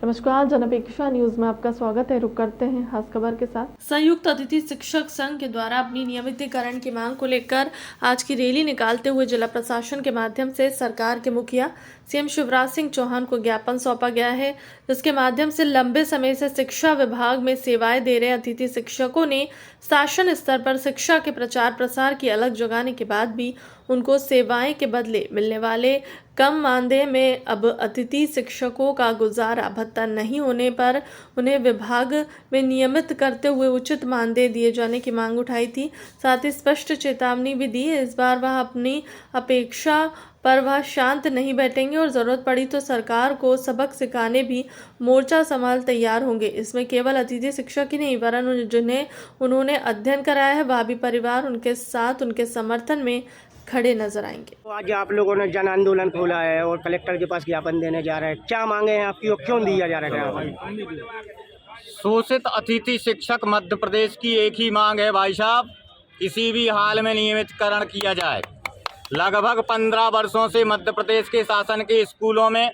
नमस्कार, जनअपेक्षा न्यूज में आपका स्वागत है। रुक करते हैं खास खबर के साथ। संयुक्त अतिथि शिक्षक संघ के द्वारा अपनी नियमितीकरण की मांग को लेकर आज की रैली निकालते हुए जिला प्रशासन के माध्यम से सरकार के मुखिया सीएम शिवराज सिंह चौहान को ज्ञापन सौंपा गया है, जिसके माध्यम से लंबे समय से शिक्षा विभाग में सेवाएं दे रहे अतिथि शिक्षकों ने शासन स्तर पर शिक्षा के प्रचार प्रसार की अलग जगाने के बाद भी उनको सेवाएं के बदले मिलने वाले कम मानदेय में अब अतिथि शिक्षकों का गुजारा भत्ता नहीं होने पर उन्हें विभाग में नियमित करते हुए उचित मानदेय दिए जाने की मांग उठाई थी। साथ ही स्पष्ट चेतावनी भी दी, इस बार वह अपनी अपेक्षा पर वह शांत नहीं बैठेंगे और जरूरत पड़ी तो सरकार को सबक सिखाने भी मोर्चा संभाल तैयार होंगे। इसमें केवल अतिथि शिक्षक ही नहीं वरन जिन्हें उन्होंने अध्ययन कराया है वह भी परिवार उनके साथ उनके समर्थन में खड़े नजर आएंगे। तो आज आप लोगों ने जन आंदोलन खोला है और कलेक्टर के पास ज्ञापन देने जा रहे हैं, क्या मांगे हैं आपकी और क्यों दिया जा रहा है? शोषित अतिथि शिक्षक मध्य प्रदेश की एक ही मांग है भाई साहब, किसी भी हाल में नियमितकरण किया जाए। लगभग 15 वर्षों से मध्य प्रदेश के शासन के स्कूलों में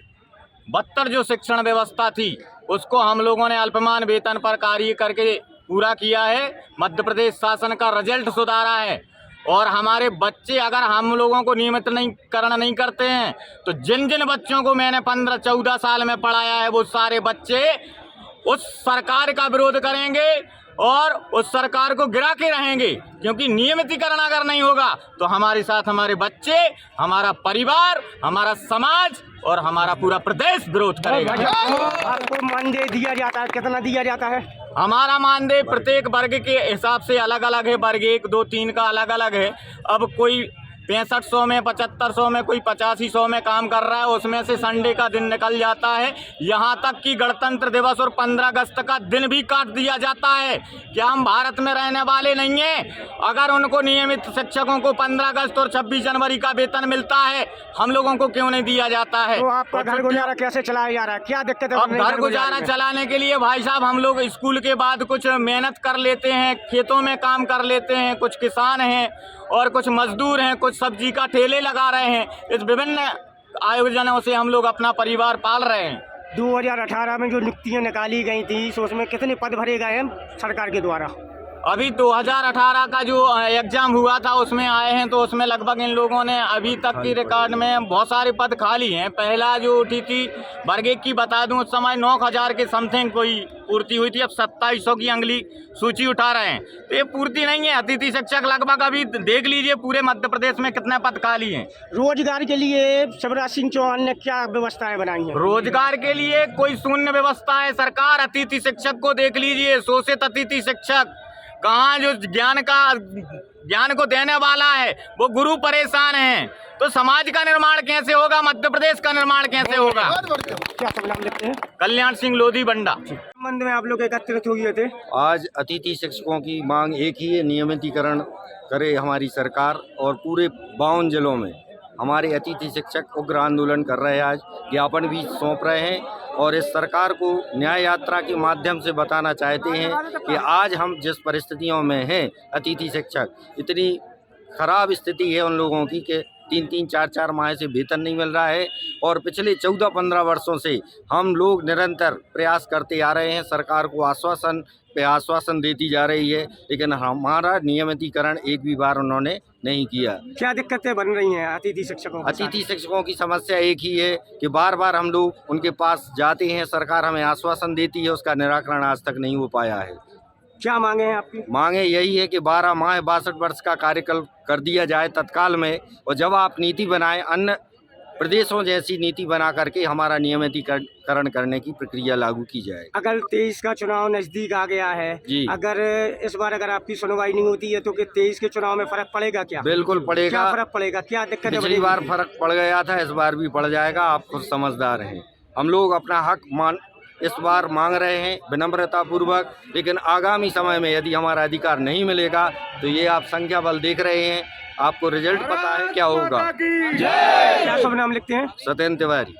बदतर जो शिक्षण व्यवस्था थी उसको हम लोगों ने अल्पमान वेतन पर कार्य करके पूरा किया है। मध्य प्रदेश शासन का रिजल्ट सुधारा है और हमारे बच्चे अगर हम लोगों को नियमितीकरण नहीं करते हैं तो जिन जिन बच्चों को मैंने 15-14 साल में पढ़ाया है वो सारे बच्चे उस सरकार का विरोध करेंगे और उस सरकार को गिरा के रहेंगे, क्योंकि नियमितीकरण अगर नहीं होगा तो हमारे साथ हमारे बच्चे, हमारा परिवार, हमारा समाज और हमारा पूरा प्रदेश विरोध करेगा। आपको मानदेय दिया जाता है, कितना दिया जाता है? हमारा मानदेय प्रत्येक वर्ग के हिसाब से अलग अलग है। वर्ग 1, 2, 3 का अलग अलग है। अब कोई 6500 में, 7500 में, कोई 8500 में काम कर रहा है, उसमें से संडे का दिन निकल जाता है। यहाँ तक कि गणतंत्र दिवस और 15 अगस्त का दिन भी काट दिया जाता है। क्या हम भारत में रहने वाले नहीं हैं? अगर उनको नियमित शिक्षकों को 15 अगस्त और 26 जनवरी का वेतन मिलता है, हम लोगों को क्यों नहीं दिया जाता है? तो आपका घर गुजारा कैसे चलाया जा रहा है, क्या दिक्कत है? अब घर गुजारा चलाने के लिए भाई साहब हम लोग स्कूल के बाद कुछ मेहनत कर लेते हैं, खेतों में काम कर लेते हैं, कुछ किसान हैं और कुछ मजदूर हैं, कुछ सब्जी का ठेले लगा रहे हैं। इस विभिन्न आयोजनों से हम लोग अपना परिवार पाल रहे हैं। 2018 में जो नियुक्तियां निकाली गई थी तो उसमें कितने पद भरे गए हैं सरकार के द्वारा? अभी 2018 का जो एग्जाम हुआ था उसमें आए हैं तो उसमें लगभग इन लोगों ने अभी तक की रिकॉर्ड में बहुत सारे पद खाली हैं। पहला जो उठी थी वर्ग 1 की बता दूं, उस समय 9000 के समथिंग कोई पूर्ति हुई थी। अब 2700 की अगली सूची उठा रहे हैं, तो ये पूर्ति नहीं है। अतिथि शिक्षक लगभग अभी देख लीजिए पूरे मध्य प्रदेश में कितने पद खाली हैं। रोजगार के लिए शिवराज सिंह चौहान ने क्या व्यवस्थाएं बनाई हैं? रोजगार के लिए कोई शून्य व्यवस्था है सरकार। अतिथि शिक्षक को देख लीजिए, शोषित अतिथि शिक्षक कहाँ जो ज्ञान को देने वाला है वो गुरु परेशान हैं, तो समाज का निर्माण कैसे होगा? मध्य प्रदेश का निर्माण कैसे होगा? क्या सब नाम लेते हैं? कल्याण सिंह लोधी बंडा। संबंध में आप लोग एकत्रित हुए थे। आज अतिथि शिक्षकों की मांग एक ही है, नियमितीकरण करे हमारी सरकार। और पूरे 52 जिलों में हमारे अतिथि शिक्षक उग्र आंदोलन कर रहे हैं। आज ज्ञापन भी सौंप रहे हैं और इस सरकार को न्याय यात्रा के माध्यम से बताना चाहते हैं कि आज हम जिस परिस्थितियों में हैं, अतिथि शिक्षक इतनी खराब स्थिति है उन लोगों की कि 3-3, 4-4 माह से वेतन नहीं मिल रहा है। और पिछले 14-15 वर्षों से हम लोग निरंतर प्रयास करते आ रहे हैं, सरकार को आश्वासन पे आश्वासन देती जा रही है, लेकिन हमारा नियमितीकरण एक भी बार उन्होंने नहीं किया। क्या दिक्कतें बन रही हैं अतिथि शिक्षकों के साथ? अतिथि शिक्षकों की समस्या एक ही है कि बार बार हम लोग उनके पास जाते हैं, सरकार हमें आश्वासन देती है, उसका निराकरण आज तक नहीं हो पाया है। क्या मांगे हैं आपकी? मांगे यही है कि 12 माह 62 वर्ष का कार्यकाल कर दिया जाए तत्काल में, और जब आप नीति बनाएं अन्य प्रदेशों जैसी नीति बना करके हमारा नियमितीकरण करने की प्रक्रिया लागू की जाए। अगर 23 का चुनाव नजदीक आ गया है जी, अगर इस बार अगर आपकी सुनवाई नहीं होती है तो कि 23 के चुनाव में फर्क पड़ेगा क्या? बिल्कुल पड़ेगा। क्या फर्क पड़ेगा? क्या दिक्कत? पिछली बार फर्क पड़ गया था, इस बार भी पड़ जाएगा। आप खुद समझदार हैं। हम लोग अपना हक इस बार मांग रहे हैं विनम्रता पूर्वक, लेकिन आगामी समय में यदि हमारा अधिकार नहीं मिलेगा तो ये आप संख्या बल देख रहे हैं, आपको रिजल्ट पता है क्या होगा। क्या सब नाम लिखते हैं? सत्येंद्र तिवारी।